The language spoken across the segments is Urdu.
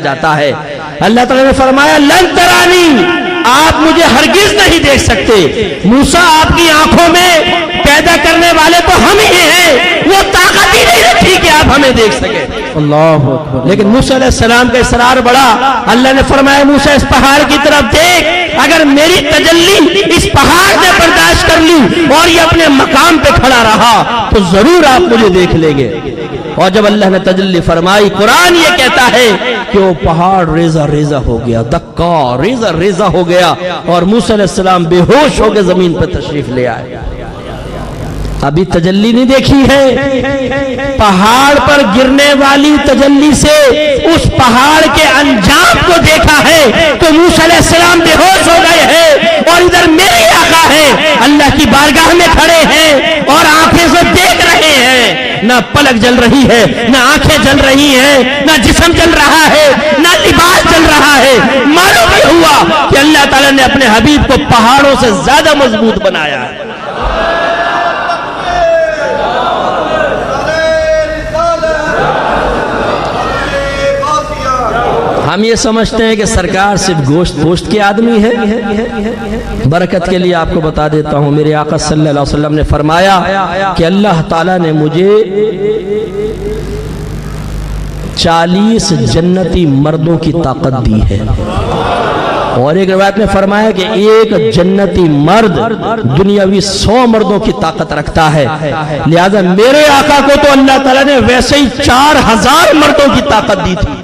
جاتا ہے۔ اللہ تعالیٰ نے فرمایا لن ترانی، آپ مجھے ہرگز نہیں دیکھ سکتے۔ موسیٰ آپ کی آنکھوں میں پیدا کرنے والے تو ہم ہی ہیں، وہ طاقت ہی نہیں رکھی کہ آپ ہمیں دیکھ سکیں۔ اللہ اکبر۔ لیکن موسیٰ علیہ السلام کا اصرار بڑا۔ اللہ نے فرمایا موسیٰ اس پہاڑ کی طرف دیکھ، اگر میری تجلی اس پہاڑ نے برداشت کر لی اور یہ اپنے مقام پہ کھڑا رہا تو ضرور آپ مجھے دیکھ لیں گے۔ اور جب اللہ نے تجلی فرمائی، قرآن یہ کہتا ہے کہ وہ پہاڑ ریزہ ریزہ ہو گیا، دکا ریزہ ریزہ ہو گیا، اور موسیٰ علیہ السلام بے ہوش ہو کے زمین پر تشریف لے آئے۔ ابھی تجلی نہیں دیکھی ہے، پہاڑ پر گرنے والی تجلی سے اس پہاڑ کے انجام کو دیکھا ہے تو موسیٰ علیہ السلام بے ہوش ہو گئے ہیں، اور ادھر میرے آقا ہے اللہ کی بارگاہ میں کھڑے ہیں اور آنکھیں سے دیکھ رہے ہیں۔ نہ پلک جل رہی ہے، نہ آنکھیں جل رہی ہیں، نہ جسم جل رہا ہے، نہ لباس جل رہا ہے۔ معلوم یہ ہوا کہ اللہ تعالیٰ نے اپنے حبیب کو پہاڑوں سے زیادہ مضبوط بنایا ہے۔ ہم یہ سمجھتے ہیں کہ سرکار صرف گوشت پوشت کے آدمی ہے۔ برکت کے لیے آپ کو بتا دیتا ہوں، میرے آقا صلی اللہ علیہ وسلم نے فرمایا کہ اللہ تعالیٰ نے مجھے 40 جنتی مردوں کی طاقت دی ہے، اور ایک روایت میں فرمایا کہ ایک جنتی مرد دنیاوی 100 مردوں کی طاقت رکھتا ہے، لہذا میرے آقا کو تو اللہ تعالیٰ نے ویسے ہی 4000 مردوں کی طاقت دی تھی،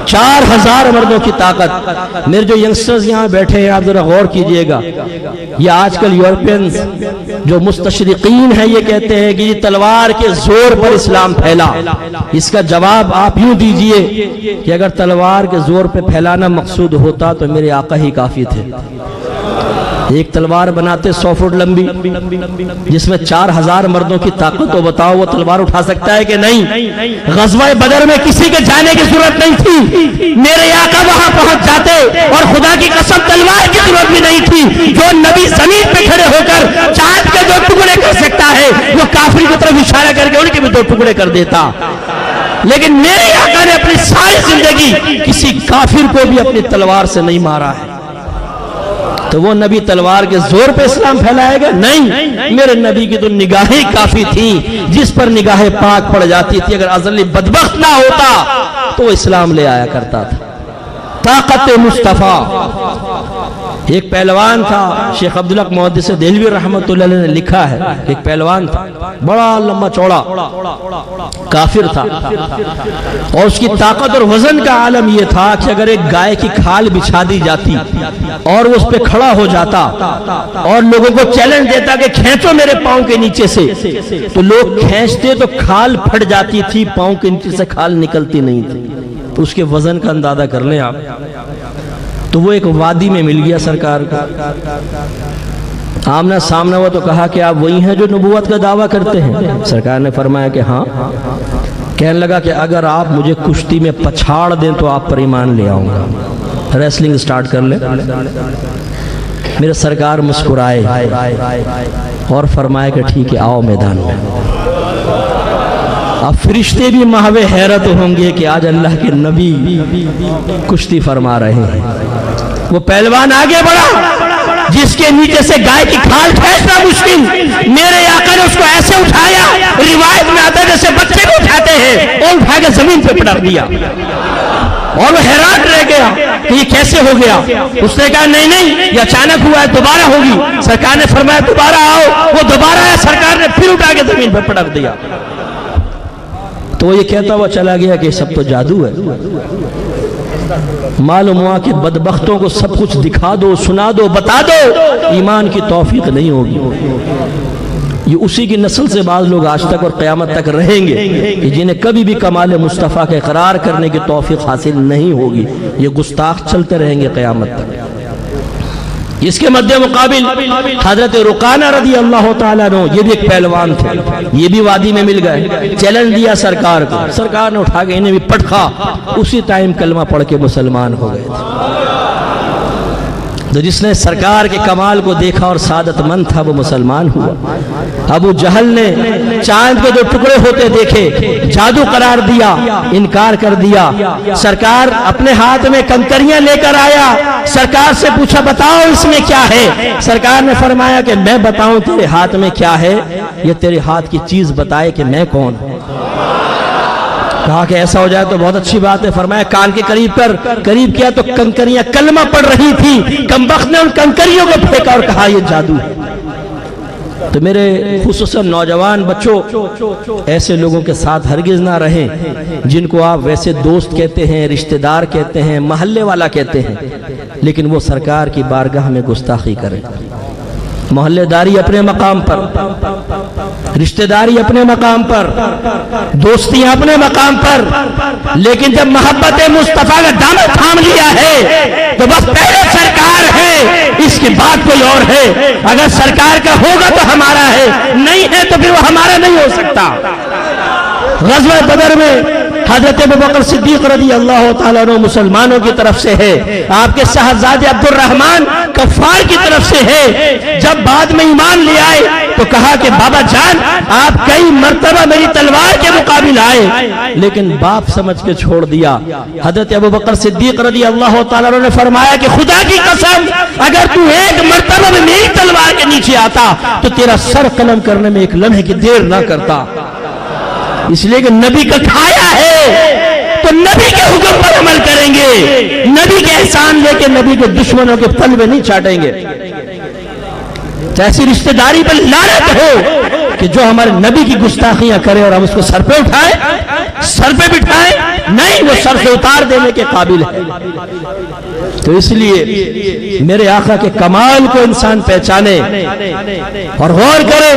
4000 مردوں کی طاقت۔ میرے جو ینگسٹرز یہاں بیٹھے ہیں آپ ذرا غور کیجئے گا، یہ آج کل یورپینز جو مستشرقین ہیں یہ کہتے ہیں کہ یہ تلوار کے زور پر اسلام پھیلا۔ اس کا جواب آپ یوں دیجئے کہ اگر تلوار کے زور پہ پھیلانا مقصود ہوتا تو میرے آقا ہی کافی تھے۔ ایک تلوار بناتے 100 فٹ لمبی جس میں 4000 مردوں کی طاقت، تو بتاؤ وہ تلوار اٹھا سکتا ہے کہ نہیں؟ غزوہ بدر میں کسی کے جانے کی ضرورت نہیں تھی، میرے آقا وہاں پہنچ جاتے، اور خدا کی قسم تلوار کی ضرورت بھی نہیں تھی۔ جو نبی زمین پہ کھڑے ہو کر چاند کے 2 ٹکڑے کر سکتا ہے وہ کافر کی طرف اشارہ کر کے ان کے بھی 2 ٹکڑے کر دیتا، لیکن میرے آقا نے اپنی ساری زندگی کسی کافر کو بھی اپنی تلوار سے نہیں مارا ہے۔ تو وہ نبی تلوار کے زور پہ اسلام پھیلائے گا؟ نہیں، میرے نبی کی تو نگاہیں کافی تھیں، جس پر نگاہ پاک پڑ جاتی تھی، اگر ازلی بدبخت نہ ہوتا تو وہ اسلام لے آیا کرتا تھا۔ طاقت مصطفیٰ۔ ایک پہلوان تھا، شیخ عبداللہ محدث دہلوی رحمۃ اللہ علیہ نے لکھا ہے، ایک پہلوان تھا بڑا لمبا چوڑا، کافر تھا، اور اس کی طاقت اور وزن کا عالم یہ تھا کہ اگر ایک گائے کی کھال بچھا دی جاتی اور وہ اس پہ کھڑا ہو جاتا اور لوگوں کو چیلنج دیتا کہ کھینچو میرے پاؤں کے نیچے سے، تو لوگ کھینچتے تو کھال پھٹ جاتی تھی، پاؤں کے نیچے سے کھال نکلتی نہیں تھی۔ تو اس کے وزن کا اندازہ کر لیں آپ۔ تو وہ ایک وادی میں مل گیا سرکار کا، آمنا سامنا ہوا تو کہا کہ آپ وہی ہیں جو نبوت کا دعویٰ کرتے ہیں؟ سرکار نے فرمایا کہ ہاں۔ کہنے لگا کہ اگر آپ مجھے کشتی میں پچھاڑ دیں تو آپ پر ایمان لے آؤں گا، ریسلنگ سٹارٹ کر لیں۔ میرے سرکار مسکرائے اور فرمایا کہ ٹھیک ہے آؤ میدان میں۔ اب فرشتے بھی محو حیرت ہوں گے کہ آج اللہ کے نبی کشتی فرما رہے ہیں۔ وہ پہلوان آگے بڑھا جس کے نیچے سے گائے کی کھال کھینچنا مشکل، میرے آقا نے اس کو ایسے اٹھایا، روایت میں آتا ہے جیسے بچے کو اٹھاتے ہیں، اور اٹھا کے زمین پہ پٹک دیا، اور وہ حیران رہ گیا کہ یہ کیسے ہو گیا۔ اس نے کہا نہیں یہ اچانک ہوا ہے، دوبارہ ہوگی۔ سرکار نے فرمایا دوبارہ آؤ، وہ دوبارہ آیا، سرکار نے پھر اٹھا کے زمین پہ پٹک دیا۔ تو وہ یہ کہتا ہوا چلا گیا کہ سب تو جادو ہے۔ معلوم ہوا کہ بدبختوں کو سب کچھ دکھا دو، سنا دو، بتا دو، ایمان کی توفیق نہیں ہوگی۔ یہ اسی کی نسل سے بعض لوگ آج تک اور قیامت تک رہیں گے کہ جنہیں کبھی بھی کمال مصطفیٰ کا اقرار کرنے کی توفیق حاصل نہیں ہوگی، یہ گستاخ چلتے رہیں گے قیامت تک۔ اس کے مد مقابل حضرت رقانہ رضی اللہ تعالیٰ عنہ، یہ بھی ایک پہلوان تھے، یہ بھی وادی میں مل گئے، چیلنج دیا سرکار کو، سرکار نے اٹھا کے انہیں بھی پٹخا، اسی ٹائم کلمہ پڑھ کے مسلمان ہو گئے تھے۔ تو جس نے سرکار کے کمال کو دیکھا اور سعادت مند تھا وہ مسلمان ہوا۔ ابو جہل نے چاند کے 2 ٹکڑے ہوتے دیکھے، جادو قرار دیا، انکار کر دیا۔ سرکار اپنے ہاتھ میں کنکریاں لے کر آیا، سرکار سے پوچھا بتاؤ اس میں کیا ہے؟ سرکار نے فرمایا کہ میں بتاؤں تیرے ہاتھ میں کیا ہے؟ یہ تیرے ہاتھ کی چیز بتائے کہ میں کون ہوں۔ کہا کہ ایسا ہو جائے تو بہت اچھی بات ہے۔ فرمایا کان کے قریب کیا تو کنکریاں کلمہ پڑھ رہی تھی۔ کمبخت نے ان کنکریوں کو پھینکا اور کہا یہ جادو ہے۔ تو میرے خصوصاً نوجوان بچوں، ایسے لوگوں کے ساتھ ہرگز نہ رہیں جن کو آپ ویسے دوست کہتے ہیں، رشتہ دار کہتے ہیں، محلے والا کہتے ہیں، لیکن وہ سرکار کی بارگاہ میں گستاخی کریں۔ محلے داری اپنے مقام پر، رشتہ داری اپنے مقام پر، دوستیاں اپنے مقام پر، لیکن جب محبت مصطفیٰ کا دامن تھام لیا ہے تو بس پہلے سرکار ہے، اس کے بعد کوئی اور ہے۔ اگر سرکار کا ہوگا تو ہمارا ہے، نہیں ہے تو پھر وہ ہمارا نہیں ہو سکتا۔ غزوہ بدر میں حضرت ابوبکر صدیق رضی اللہ تعالیٰ عنہ مسلمانوں کی طرف سے ہے، آپ کے صاحبزادے عبد الرحمن کفار کی طرف سے ہے۔ جب بعد میں ایمان لے آئے تو کہا کہ بابا جان آپ کئی مرتبہ میری تلوار کے مقابل آئے، لیکن باپ سمجھ کے چھوڑ دیا۔ حضرت ابوبکر صدیق رضی اللہ تعالیٰ عنہ نے فرمایا کہ خدا کی قسم اگر تو ایک مرتبہ میں میری تلوار کے نیچے آتا تو تیرا سر قلم کرنے میں 1 لمحے کی دیر نہ کرتا، اس لیے کہ نبی کا کھایا ہے تو نبی کے حکم پر عمل کریں گے، نبی کے احسان لے کے نبی کے دشمنوں کے پل میں نہیں چاٹیں گے۔ ایسی رشتہ داری پر لعنت ہو کہ جو ہمارے نبی کی گستاخیاں کرے اور ہم اس کو سر پہ اٹھائیں، سر پہ بٹھائیں، نہیں وہ سر سے اتار دینے کے قابل ہے۔ تو اس لیے میرے آقا کے کمال کو انسان پہچانے اور غور کرے۔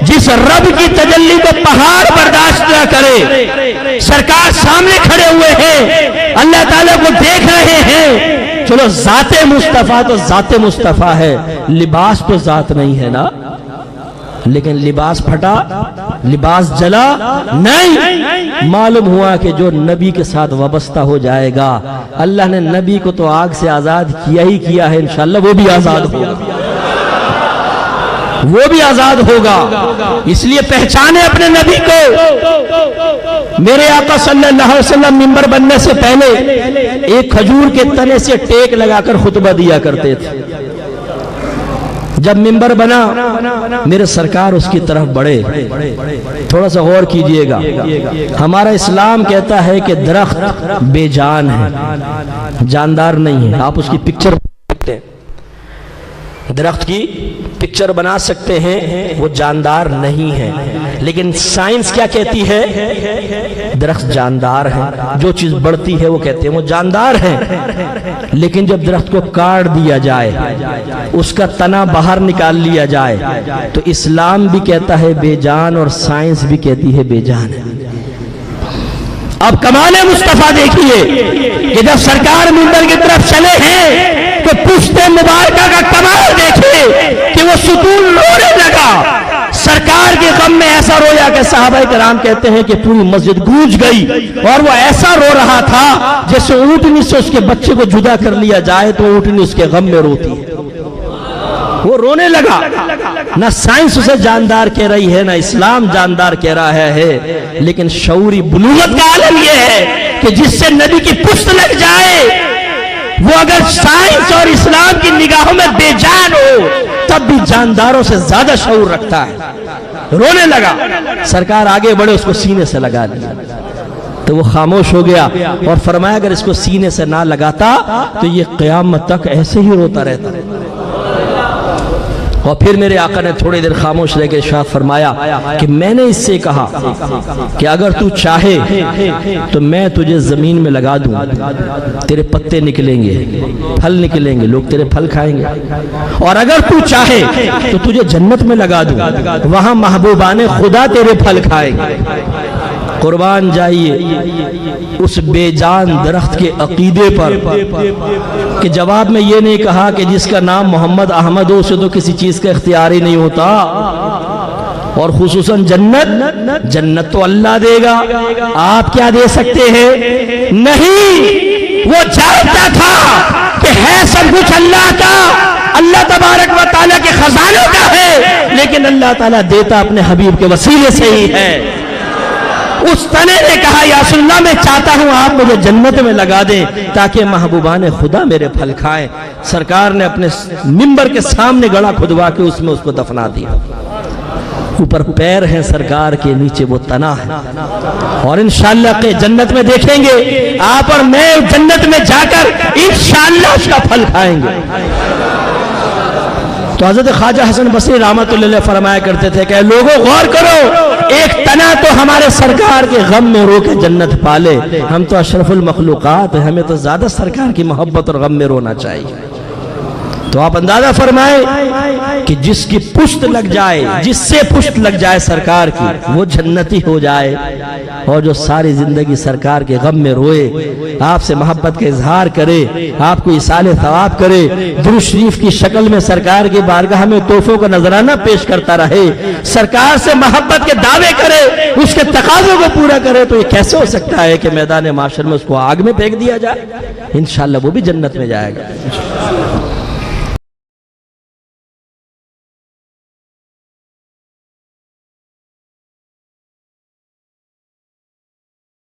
جس رب کی تجلی کو پہاڑ برداشت نہ کرے، سرکار سامنے کھڑے ہوئے ہیں، اللہ تعالیٰ کو دیکھ رہے ہیں۔ چلو ذات مصطفیٰ تو ذات مصطفیٰ ہے، لباس تو ذات نہیں ہے نا، لیکن لباس پھٹا، لباس جلا نہیں۔ معلوم ہوا کہ جو نبی کے ساتھ وابستہ ہو جائے گا، اللہ نے نبی کو تو آگ سے آزاد کیا ہی کیا ہے، انشاءاللہ وہ بھی آزاد ہوگا، وہ بھی آزاد ہوگا۔ اس لیے پہچانے اپنے نبی کو۔ میرے آقا صلی اللہ علیہ وسلم منبر بننے سے پہلے ایک کھجور کے تنے سے ٹیک لگا کر خطبہ دیا کرتے تھے۔ جب منبر بنا میرے سرکار اس کی طرف بڑھے۔ تھوڑا سا غور کیجئے گا، ہمارا اسلام کہتا ہے کہ درخت بے جان ہے، جاندار نہیں ہے۔ آپ اس کی پکچر دیکھتے ہیں، درخت کی پکچر بنا سکتے ہیں، وہ جاندار نہیں ہے، لیکن سائنس کیا کہتی ہے؟ درخت جاندار ہے۔ جو چیز بڑھتی ہے وہ کہتے ہیں وہ جاندار ہے، لیکن جب درخت کو کاٹ دیا جائے، اس کا تنا باہر نکال لیا جائے تو اسلام بھی کہتا ہے بے جان اور سائنس بھی کہتی ہے بے جان ہے۔ اب کمال مصطفیٰ دیکھیے کہ جب سرکار منبر کی طرف چلے ہیں تو پشت مبارکہ کا کمال دیکھے کہ وہ ستون رونے لگا۔ سرکار کے غم میں ایسا رویا کہ صحابہ کرام کہتے ہیں کہ پوری مسجد گونج گئی، اور وہ ایسا رو رہا تھا جیسے اونٹنی سے اس کے بچے کو جدا کر لیا جائے تو اونٹنی اس کے غم میں روتی ہے۔ وہ رونے لگا۔ نہ سائنس اسے جاندار کہہ رہی ہے، نہ اسلام جاندار کہہ رہا ہے، لیکن شعوری بلوغت کا عالم یہ ہے کہ جس سے نبی کی پشت لگ جائے وہ اگر سائنس اور اسلام کی نگاہوں میں بے جان ہو تب بھی جانداروں سے زیادہ شعور رکھتا ہے۔ رونے لگا، سرکار آگے بڑھے، اس کو سینے سے لگا دیا تو وہ خاموش ہو گیا اور فرمایا اگر اس کو سینے سے نہ لگاتا تو یہ قیامت تک ایسے ہی روتا رہتا۔ اور پھر میرے آقا نے تھوڑی دیر خاموش رہ کے ارشاد فرمایا کہ میں نے اس سے کہا کہ اگر تو چاہے تو میں تجھے زمین میں لگا دوں، تیرے پتے نکلیں گے، پھل نکلیں گے، لوگ تیرے پھل کھائیں گے، اور اگر تو چاہے تو تجھے جنت میں لگا دوں، وہاں محبوبان خدا تیرے پھل کھائیں گے۔ قربان جائیے اس بے جان درخت کے عقیدے پر کہ جواب میں یہ نہیں کہا کہ جس کا نام محمد احمد ہو اسے تو کسی چیز کا اختیار ہی نہیں ہوتا، اور خصوصاً جنت تو اللہ دے گا، آپ کیا دے سکتے ہیں؟ نہیں، وہ جانتا تھا کہ ہے سب کچھ اللہ کا، اللہ تبارک و تعالیٰ کے خزانوں کا ہے، لیکن اللہ تعالیٰ دیتا اپنے حبیب کے وسیلے سے ہی ہے۔ اس تنے نے کہا یا رسول اللہ میں چاہتا ہوں آپ مجھے جنت میں لگا دیں تاکہ محبوبان خدا میرے پھل کھائیں۔ سرکار نے اپنے منبر کے سامنے گڑھا کھدوا کے اس میں اس کو دفنا دیا۔ اوپر پیر ہیں سرکار کے، نیچے وہ تنا ہے، اور انشاءاللہ کہ جنت میں دیکھیں گے آپ اور میں، جنت میں جا کر انشاءاللہ اس کا پھل کھائیں گے۔ تو حضرت خواجہ حسن بصری رحمۃ اللہ علیہ فرمایا کرتے تھے کہ لوگوں غور کرو، ایک تنا تو ہمارے سرکار کے غم میں رو کے جنت پالے، ہم تو اشرف المخلوقات ہیں، ہمیں تو زیادہ سرکار کی محبت اور غم میں رونا چاہیے۔ تو آپ اندازہ فرمائیں کہ جس کی پشت لگ جائے، جس سے پشت لگ جائے سرکار کی، وہ جنتی ہو جائے، اور جو ساری زندگی سرکار کے غم میں روئے، آپ سے محبت کا اظہار کرے، آپ کو ایصال ثواب کرے، درود شریف کی شکل میں سرکار کی بارگاہ میں تحفوں کا نذرانہ پیش کرتا رہے، سرکار سے محبت کے دعوے کرے، اس کے تقاضوں کو پورا کرے، تو یہ کیسے ہو سکتا ہے کہ میدان معاشر میں اس کو آگ میں پھینک دیا جائے؟ انشاءاللہ وہ بھی جنت میں جائے گا۔